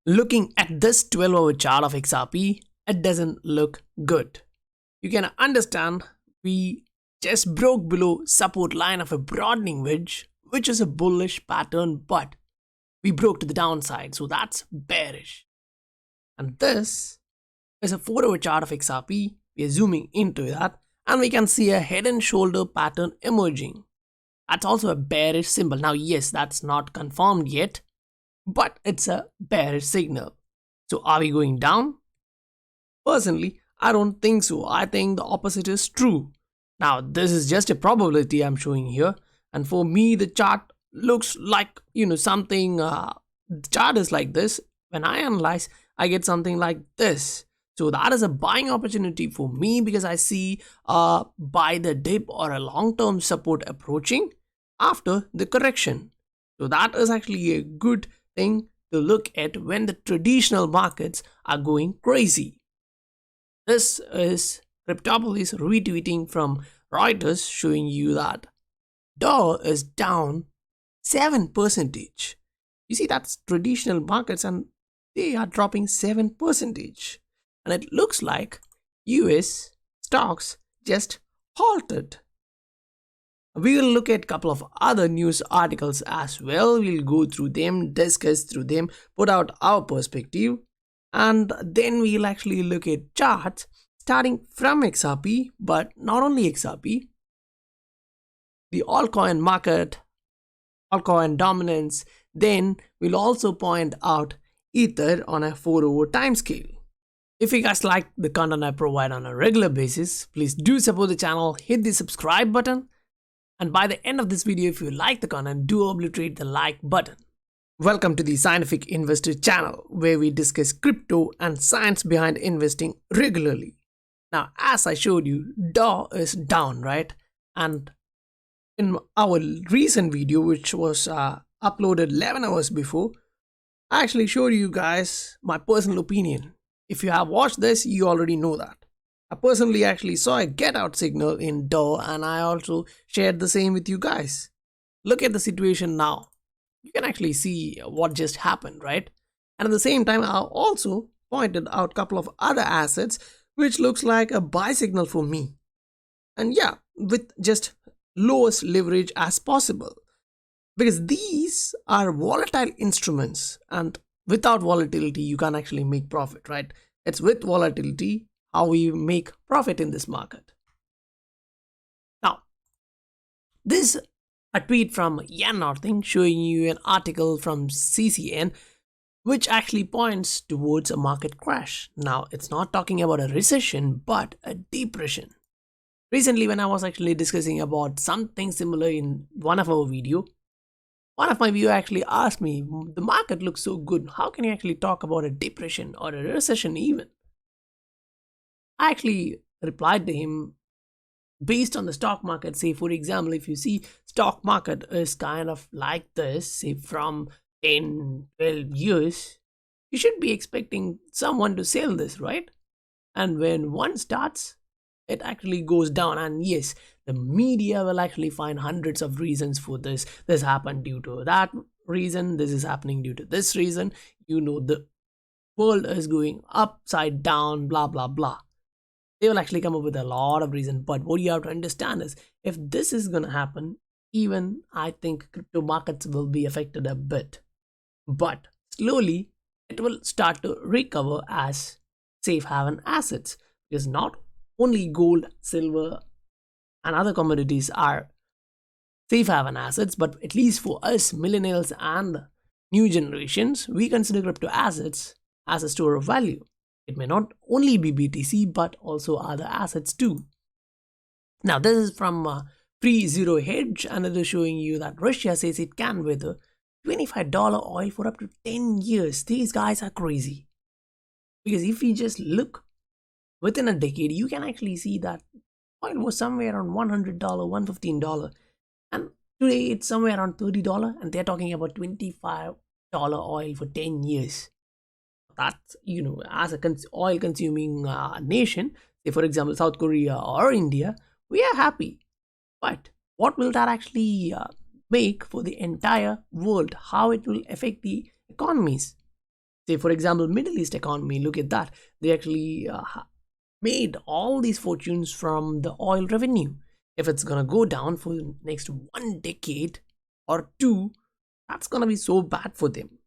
Looking at this 12-hour chart of XRP, it doesn't look good. You can understand we just broke below support line of a broadening wedge, which is a bullish pattern, but we broke to the downside, so that's bearish. And this is a 4-hour chart of XRP. We are zooming into that and we can see a head and shoulder pattern emerging. That's also a bearish symbol. Now yes, that's not confirmed yet, but it's a bearish signal. So are we going down? Personally, I don't think so. I think the opposite is true. Now this is just a probability I'm showing here, and for me the chart looks like something. The chart is like this. When I analyze, I get something like this. So that is a buying opportunity for me because I see buy the dip or a long-term support approaching after the correction. So that is actually a good thing to look at when the traditional markets are going crazy. This is Cryptopolis retweeting from Reuters showing you that DAO is down 7%. You see, that's traditional markets and they are dropping 7%. And it looks like US stocks just halted. We will look at a couple of other news articles as well. We'll go through them, discuss through them, put out our perspective, and then we'll actually look at charts starting from XRP, but not only XRP, the altcoin market, altcoin dominance. Then we'll also point out Ether on a 4-hour time scale. If you guys like the content I provide on a regular basis, please do support the channel, hit the subscribe button, and by the end of this video, if you like the content, do obliterate the like button. Welcome to the Scientific Investor channel, where we discuss crypto and science behind investing regularly. Now, as I showed you, DAO is down, right? And in our recent video, which was uploaded 11 hours before, I actually showed you guys my personal opinion. If you have watched this, you already know that. I personally actually saw a get out signal in DAO and I also shared the same with you guys. Look at the situation now. You can actually see what just happened, right? And at the same time, I also pointed out a couple of other assets which looks like a buy signal for me. And yeah, with just lowest leverage as possible. Because these are volatile instruments and without volatility, you can't actually make profit, right? It's with volatility how we make profit in this market. Now, this is a tweet from Yan Northing showing you an article from CCN which actually points towards a market crash. Now, it's not talking about a recession, but a depression. Recently, when I was actually discussing about something similar in one of our videos, one of my viewers actually asked me, the market looks so good, how can you actually talk about a depression or a recession even? I actually replied to him based on the stock market. Say, for example, if you see stock market is kind of like this, say from 10, 12 years, you should be expecting someone to sell this, right? And when one starts, it actually goes down. And yes, the media will actually find hundreds of reasons for this. This happened due to that reason. This is happening due to this reason. The world is going upside down, blah, blah, blah. They will actually come up with a lot of reasons. But what you have to understand is, if this is going to happen, even I think crypto markets will be affected a bit. But slowly, it will start to recover as safe haven assets. Because not only gold, silver, and other commodities are safe haven assets, but at least for us millennials and new generations, we consider crypto assets as a store of value. It may not only be BTC, but also other assets too. Now, this is from Pre-Zero Hedge, and it is showing you that Russia says it can weather $25 oil for up to 10 years. These guys are crazy. Because if you just look within a decade, you can actually see that oil was somewhere around $100, $115. And today it's somewhere around $30, and they're talking about $25 oil for 10 years. That's, as a oil consuming nation, say for example South Korea or India, we are happy. But what will that actually make for the entire world? How it will affect the economies? Say for example, Middle East economy, look at that. They actually made all these fortunes from the oil revenue. If it's gonna go down for the next 1 decade or two, that's gonna be so bad for them.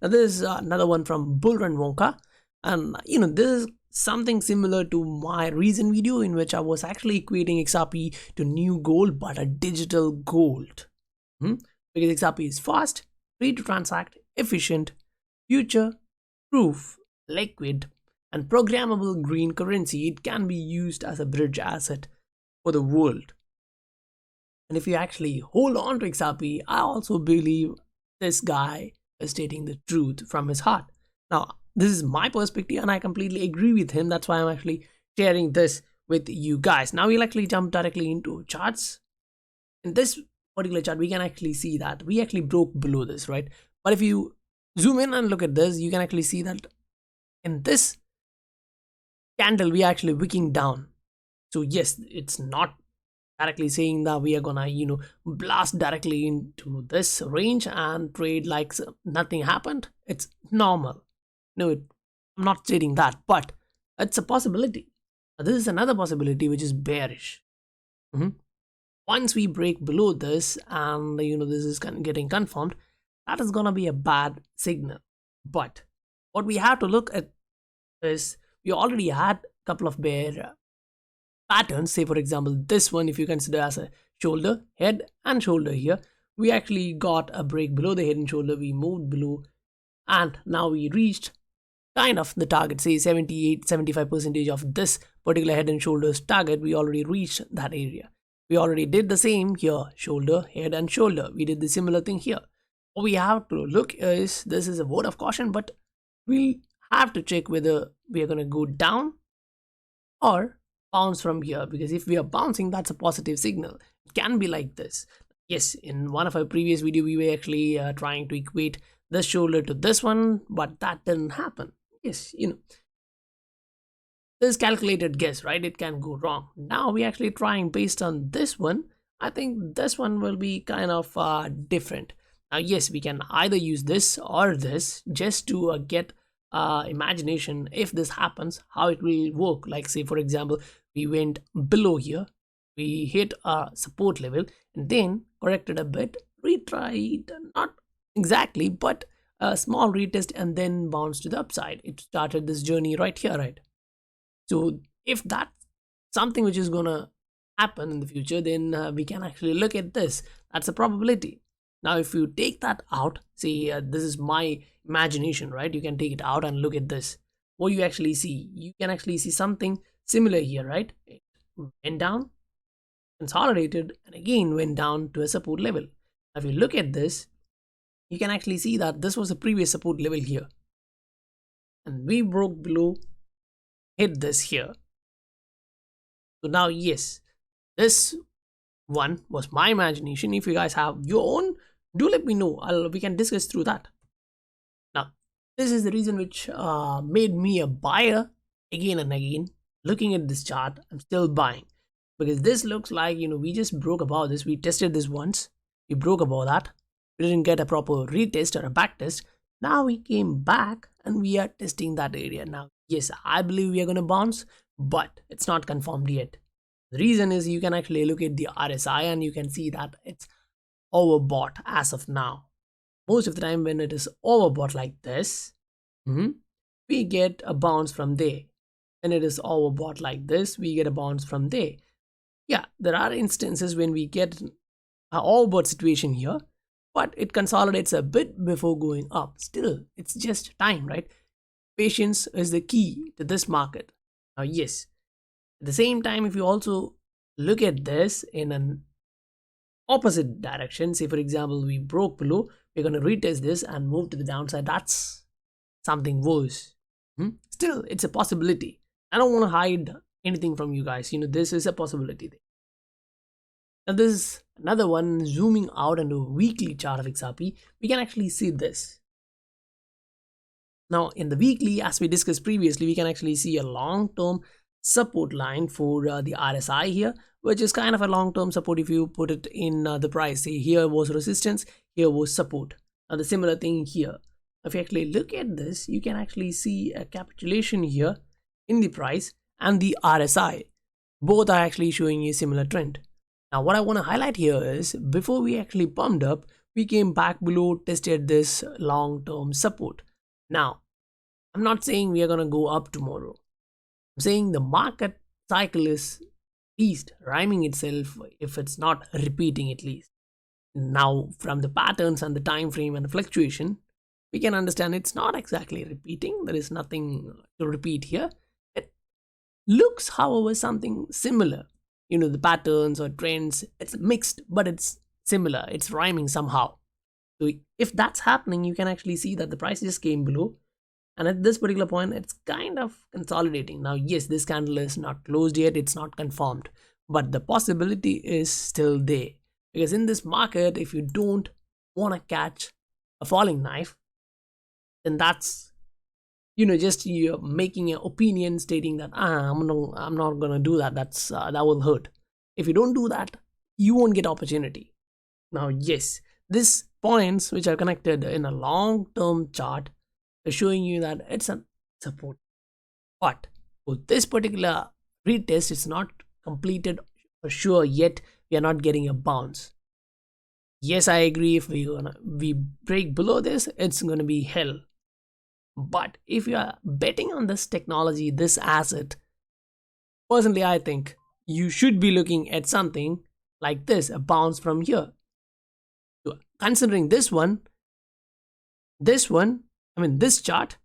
Now this is another one from Bullrun Wonka, and this is something similar to my recent video in which I was actually equating XRP to new gold, but a digital gold. Because XRP is fast, free to transact, efficient, future proof, liquid, and programmable green currency. It can be used as a bridge asset for the world. And if you actually hold on to XRP, I also believe this guy is stating the truth from his heart. Now, this is my perspective and I completely agree with him. That's why I'm actually sharing this with you guys. Now we'll actually jump directly into charts. In this particular chart, we can actually see that we actually broke below this, right? But if you zoom in and look at this, you can actually see that in this candle, we are actually wicking down. So yes, it's not directly saying that we are gonna blast directly into this range and trade like nothing happened. It's normal. No, I'm not stating that, but it's a possibility. This is another possibility which is bearish. Once we break below this and this is getting confirmed, that is gonna be a bad signal. But what we have to look at is we already had a couple of bear patterns. Say for example, this one, if you consider as a shoulder, head and shoulder here, we actually got a break below the head and shoulder. We moved below and now we reached kind of the target, say 78-75% of this particular head and shoulders target. We already reached that area. We already did the same here, shoulder, head and shoulder. We did the similar thing here. What we have to look is, this is a word of caution, but we have to check whether we are going to go down or bounce from here, because if we are bouncing, that's a positive signal. It can be like this. Yes, in one of our previous video, we were actually trying to equate this shoulder to this one, but that didn't happen. Yes, this is calculated guess, right? It can go wrong. Now we actually trying based on this one. I think this one will be kind of different. Now yes, we can either use this or this just to get imagination if this happens, how it will work. Like say for example, we went below here, we hit a support level and then corrected a bit, retried, not exactly, but a small retest and then bounced to the upside. It started this journey right here, right? So if that's something which is gonna happen in the future, then we can actually look at this. That's a probability. Now if you take that out, say this is my imagination, right? You can take it out and look at this. What you actually see, you can actually see something similar here, right? It went down, consolidated, and again went down to a support level. Now if you look at this, you can actually see that this was a previous support level here. And we broke below, hit this here. So now yes, this one was my imagination. If you guys have your own, do let me know. We can discuss through that. Now this is the reason which made me a buyer again and again. Looking at this chart, I'm still buying because this looks like we just broke above this. We tested this once, we broke above that, we didn't get a proper retest or a back test. Now we came back and we are testing that area. Now yes, I believe we are going to bounce, but it's not confirmed yet. The reason is you can actually look at the RSI and you can see that it's overbought as of now. Most of the time when it is overbought like this, we get a bounce from there. When it is overbought like this, we get a bounce from there. Yeah, there are instances when we get an overbought situation here, but it consolidates a bit before going up. Still, it's just time, right? Patience is the key to this market. Now yes, at the same time, if you also look at this in an opposite direction, say for example we broke below, we're going to retest this and move to the downside. That's something worse. Still, it's a possibility. I don't want to hide anything from you guys. This is a possibility. Now this is another one. Zooming out into a weekly chart of XRP, we can actually see this. Now in the weekly, as we discussed previously, we can actually see a long-term support line for the RSI here, which is kind of a long-term support if you put it in the price. Say here was resistance, here was support. Now the similar thing here. If you actually look at this, you can actually see a capitulation here in the price and the RSI. Both are actually showing a similar trend. Now what I want to highlight here is before we actually pumped up, we came back below, tested this long-term support. Now I'm not saying we are going to go up tomorrow. I'm saying the market cycle is at least rhyming itself if it's not repeating at least. Now from the patterns and the time frame and the fluctuation, we can understand it's not exactly repeating. There is nothing to repeat here. It looks, however, something similar. You know, the patterns or trends, it's mixed, but it's similar. It's rhyming somehow. So if that's happening, you can actually see that the price just came below. And at this particular point, it's kind of consolidating. Now, yes, this candle is not closed yet. It's not confirmed. But the possibility is still there. Because in this market, if you don't want to catch a falling knife, then that's, you know, just you're making an opinion stating that I'm not gonna do that. That will hurt. If you don't do that, you won't get opportunity. Now, yes, these points which are connected in a long-term chart are showing you that it's a support. But for this particular retest, it's not completed for sure yet. We are not getting a bounce. Yes, I agree. If we break below this, it's gonna be hell. But if you are betting on this technology, this asset, personally, I think you should be looking at something like this, a bounce from here. So considering this chart,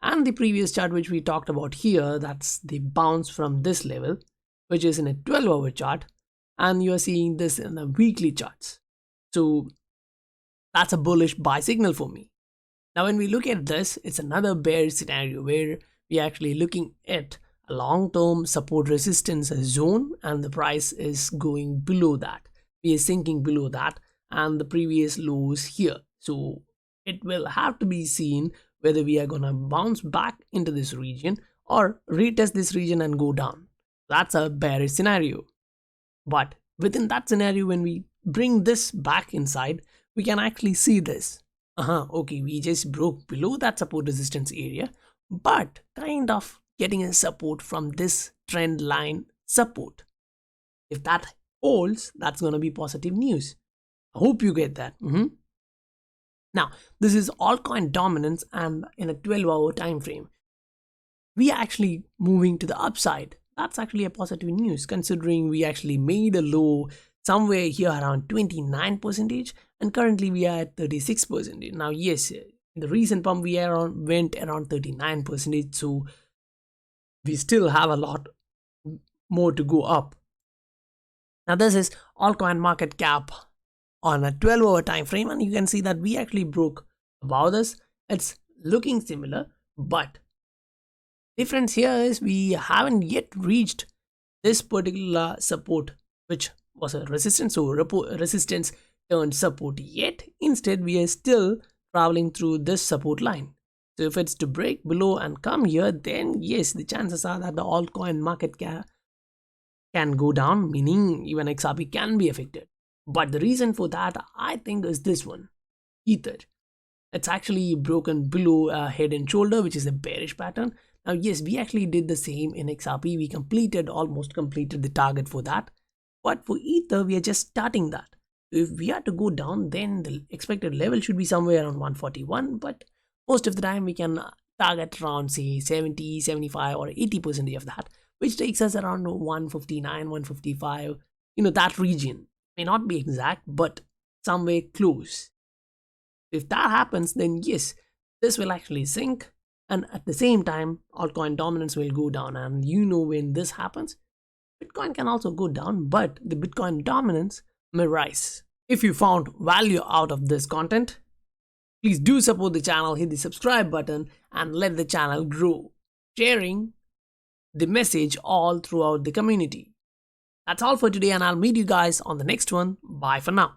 and the previous chart which we talked about here, that's the bounce from this level, which is in a 12-hour chart, and you are seeing this in the weekly charts. So that's a bullish buy signal for me. Now when we look at this, it's another bear scenario where we're actually looking at a long-term support resistance zone and the price is going below that. We are sinking below that and the previous lows here. So it will have to be seen whether we are going to bounce back into this region or retest this region and go down. That's a bearish scenario. But within that scenario, when we bring this back inside, we can actually see this. Okay, we just broke below that support resistance area, but kind of getting a support from this trend line support. If that holds, that's going to be positive news. I hope you get that. Now, this is altcoin dominance and in a 12-hour time frame. We are actually moving to the upside. That's actually a positive news considering we actually made a low somewhere here around 29% and currently we are at 36%. Now, yes, in the recent pump we went around 39%, so we still have a lot more to go up. Now, this is altcoin market cap on a 12-hour time frame, and you can see that we actually broke above this. It's looking similar, but difference here is we haven't yet reached this particular support, which was a resistance, so resistance turned support yet. Instead, we are still traveling through this support line. So if it's to break below and come here, then yes, the chances are that the altcoin market can go down, meaning even XRP can be affected. But the reason for that, I think, is this one, Ether. It's actually broken below head and shoulder, which is a bearish pattern. Now, yes, we actually did the same in XRP. We almost completed the target for that. But for Ether, we are just starting that. So if we are to go down, then the expected level should be somewhere around 141. But most of the time, we can target around, say, 70, 75 or 80% of that, which takes us around 159, 155, that region. May not be exact, but somewhere close. If that happens, then yes, this will actually sink. And at the same time, altcoin dominance will go down. And when this happens, Bitcoin can also go down, but the Bitcoin dominance may rise. If you found value out of this content, please do support the channel, hit the subscribe button and let the channel grow, sharing the message all throughout the community. That's all for today and I'll meet you guys on the next one. Bye for now.